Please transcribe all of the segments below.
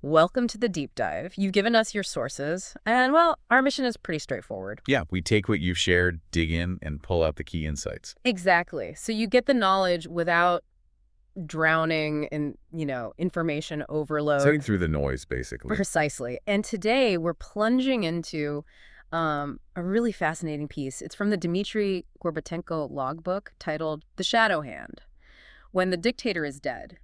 Welcome to the deep dive. You've given us your sources, and well, our mission is pretty straightforward. Yeah, we take what you've shared, dig in, and pull out the key insights. Exactly. So you get the knowledge without drowning in, information overload. Cutting through the noise, basically. Precisely. And today we're plunging into a really fascinating piece. It's from the Dmitrii Gorbatenko LogBook titled The Shadow Hand, When the Dictator is Dead,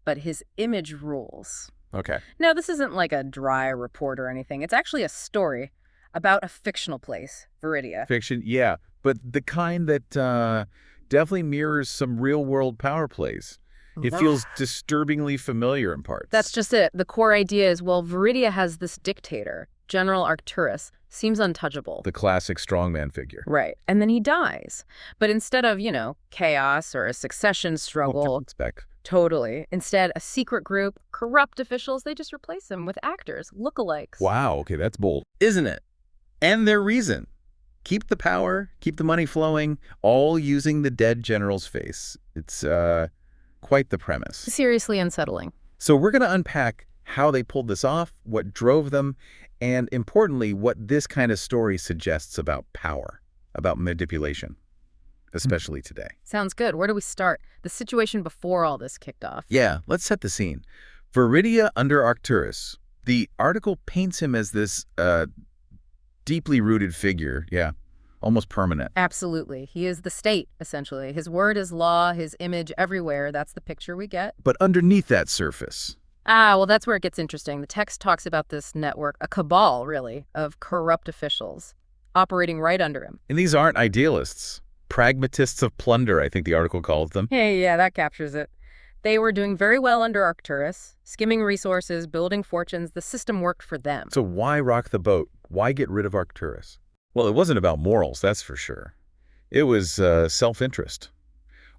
but His Image Rules. Okay. Now, this isn't like a dry report or anything. It's actually a story about a fictional place, Viridia. Fiction, yeah, but the kind that definitely mirrors some real-world power plays. It feels disturbingly familiar in parts. That's just it. The core idea is, well, Viridia has this dictator, General Arcturus, seems untouchable. The classic strongman figure. Right. And then he dies. But instead of, chaos or a succession struggle. Expect. Totally. Instead, a secret group, corrupt officials, they just replace him with actors, lookalikes. Wow, okay, that's bold. Isn't it? And their reason. Keep the power, keep the money flowing, All using the dead general's face. It's quite the premise. Seriously unsettling. So we're going to unpack how they pulled this off, what drove them, and importantly, what this kind of story suggests about power, about manipulation, especially today. Sounds good. Where do we start? The situation before all this kicked off. Yeah, let's set the scene. Viridia under Arcturus. The article paints him as this deeply rooted figure, yeah, almost permanent. Absolutely. He is the state, essentially. His word is law, his image everywhere. That's the picture we get. But underneath that surface, Well, that's where it gets interesting. The text talks about this network, a cabal, really, of corrupt officials operating right under him. and these aren't idealists. Pragmatists of plunder, I think the article calls them. Hey, yeah, that captures it. They were doing very well under Arcturus, skimming resources, building fortunes. The system worked for them. So why rock the boat? Why get rid of Arcturus? Well, it wasn't about morals, that's for sure. It was self-interest.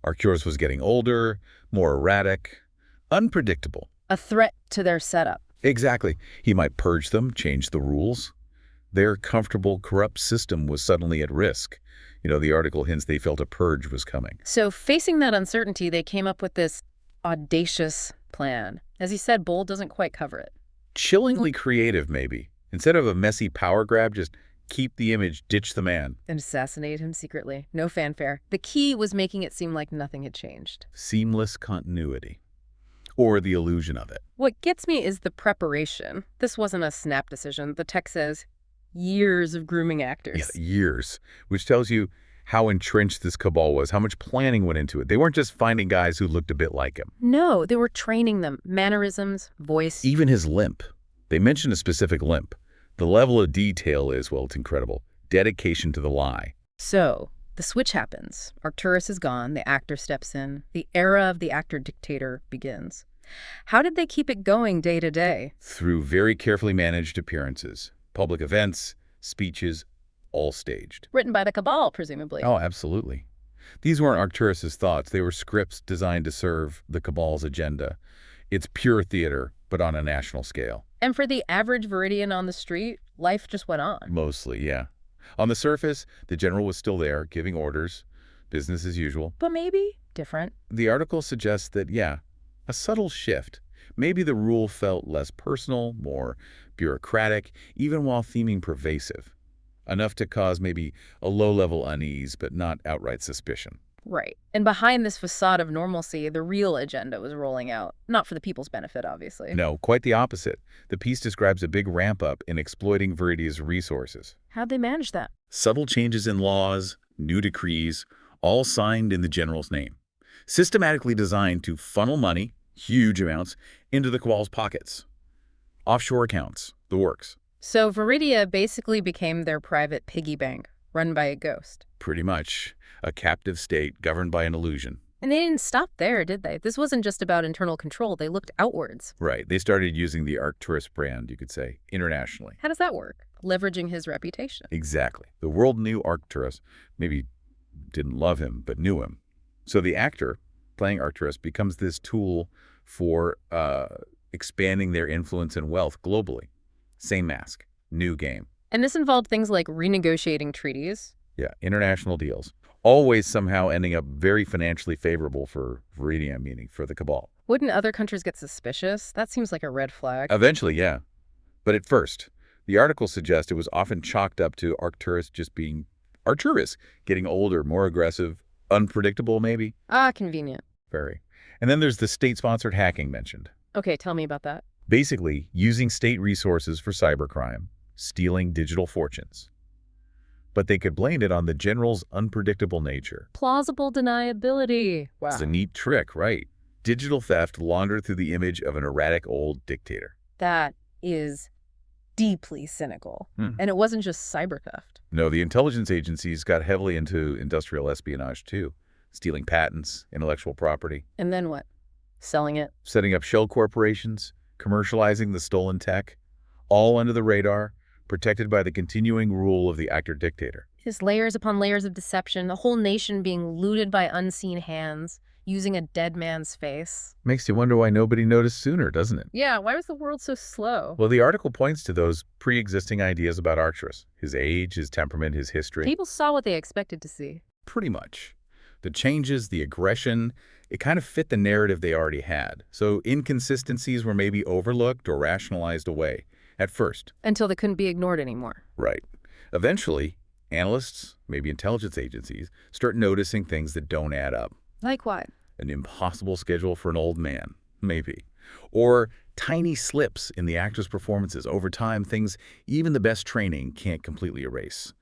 Arcturus was getting older, more erratic, unpredictable. A threat to their setup. Exactly. He might purge them, change the rules. Their comfortable, corrupt system was suddenly at risk. The article hints they felt a purge was coming. So facing that uncertainty, they came up with this audacious plan. As he said, bold doesn't quite cover it. Chillingly creative, maybe. Instead of a messy power grab, just keep the image, ditch the man. And assassinate him secretly. No fanfare. The key was making it seem like nothing had changed. Seamless continuity. Or the illusion of it. What gets me is the preparation. This wasn't a snap decision. The text says years of grooming actors. Yeah, years. Which tells you how entrenched this cabal was, how much planning went into it. They weren't just finding guys who looked a bit like him. No, they were training them. Mannerisms, voice. Even his limp. They mentioned a specific limp. The level of detail is, well, it's incredible. Dedication to the lie. So, the switch happens. Arcturus is gone. The actor steps in. The era of the actor-dictator begins. How did they keep it going day to day? Through very carefully managed appearances. Public events, speeches, all staged. Written by the cabal, presumably. Oh, absolutely. These weren't Arcturus's thoughts. They were scripts designed to serve the cabal's agenda. It's pure theater, but on a national scale. And for the average Viridian on the street, life just went on. Mostly, yeah. On the surface, the general was still there, giving orders, business as usual. But maybe different. The article suggests that, yeah, a subtle shift. Maybe the rule felt less personal, more bureaucratic, even while theming pervasive. Enough to cause maybe a low-level unease, but not outright suspicion. Right. And behind this facade of normalcy, the real agenda was rolling out. Not for the people's benefit, obviously. No, quite the opposite. The piece describes a big ramp-up in exploiting Viridia's resources. How'd they manage that? Subtle changes in laws, new decrees, all signed in the general's name. Systematically designed to funnel money, huge amounts, into the cabal's pockets. Offshore accounts, the works. So Viridia basically became their private piggy bank, run by a ghost. Pretty much. A captive state governed by an illusion. And they didn't stop there, did they? This wasn't just about internal control. They looked outwards. Right. They started using the Arcturus brand, you could say, internationally. How does that work? Leveraging his reputation. Exactly. The world knew Arcturus. Maybe didn't love him, but knew him. So the actor playing Arcturus becomes this tool for expanding their influence and wealth globally. Same mask, new game. And this involved things like renegotiating treaties. Yeah, international deals. Always somehow ending up very financially favorable for Viridia, meaning for the cabal. Wouldn't other countries get suspicious? That seems like a red flag. Eventually, yeah. But at first, the article suggests it was often chalked up to Arcturus just being Arcturus, getting older, more aggressive, unpredictable maybe. Ah, convenient. Very. And then there's the state-sponsored hacking mentioned. Okay, tell me about that. Basically, using state resources for cybercrime, stealing digital fortunes. But they could blame it on the general's unpredictable nature. Plausible deniability. Wow. It's a neat trick, right? Digital theft laundered through the image of an erratic old dictator. That is deeply cynical. Hmm. And it wasn't just cyber theft. No, the intelligence agencies got heavily into industrial espionage too, stealing patents, intellectual property, And then what? Selling it? setting up shell corporations, commercializing the stolen tech, all under the radar, protected by the continuing rule of the actor-dictator. Just layers upon layers of deception, a whole nation being looted by unseen hands, using a dead man's face. Makes you wonder why nobody noticed sooner, doesn't it? Yeah, why was the world so slow? Well, the article points to those pre-existing ideas about Arcturus, his age, his temperament, his history. People saw what they expected to see. Pretty much. The changes, the aggression, it kind of fit the narrative they already had. So inconsistencies were maybe overlooked or rationalized away at first. Until they couldn't be ignored anymore. Right. Eventually, analysts, maybe intelligence agencies, start noticing things that don't add up. Like what? An impossible schedule for an old man, maybe. Or tiny slips in the actor's performances. Over time, things even the best training can't completely erase.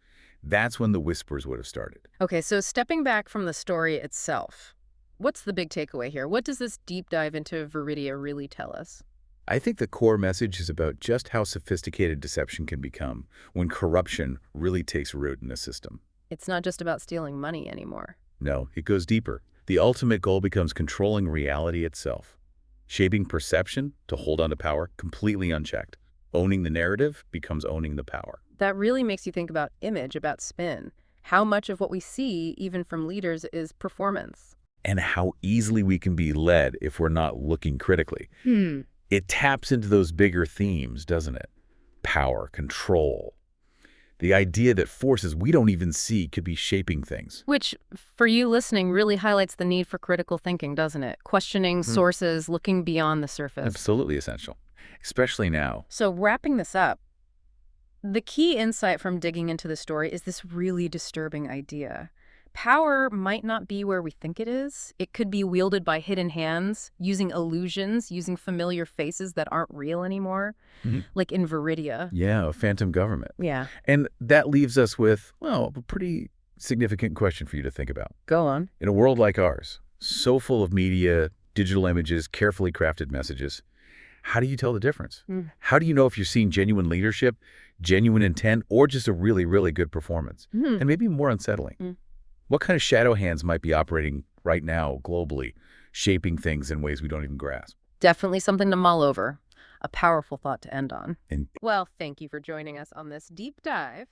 That's when the whispers would have started. Okay, so stepping back from the story itself, what's the big takeaway here? What does this deep dive into Viridia really tell us? I think the core message is about just how sophisticated deception can become when corruption really takes root in a system. It's not just about stealing money anymore. No, it goes deeper. The ultimate goal becomes controlling reality itself, shaping perception to hold on to power completely unchecked. Owning the narrative becomes owning the power. That really makes you think about image, about spin. How much of what we see, even from leaders, is performance? And how easily we can be led if we're not looking critically. It taps into those bigger themes, doesn't it? Power, control. The idea that forces we don't even see could be shaping things. Which, for you listening, really highlights the need for critical thinking, doesn't it? Questioning sources, looking beyond the surface. Absolutely essential, especially now. So wrapping this up, the key insight from digging into the story is this really disturbing idea. Power might not be where we think it is. It could be wielded by hidden hands, using illusions, using familiar faces that aren't real anymore, like in Viridia. Yeah, a phantom government. Yeah. And that leaves us with, well, a pretty significant question for you to think about. Go on. In a world like ours, so full of media, digital images, carefully crafted messages, how do you tell the difference? How do you know if you're seeing genuine leadership, genuine intent, or just a really, really good performance? And maybe more unsettling. What kind of shadow hands might be operating right now globally, shaping things in ways we don't even grasp? Definitely something to mull over. A powerful thought to end on. And Well, thank you for joining us on this deep dive.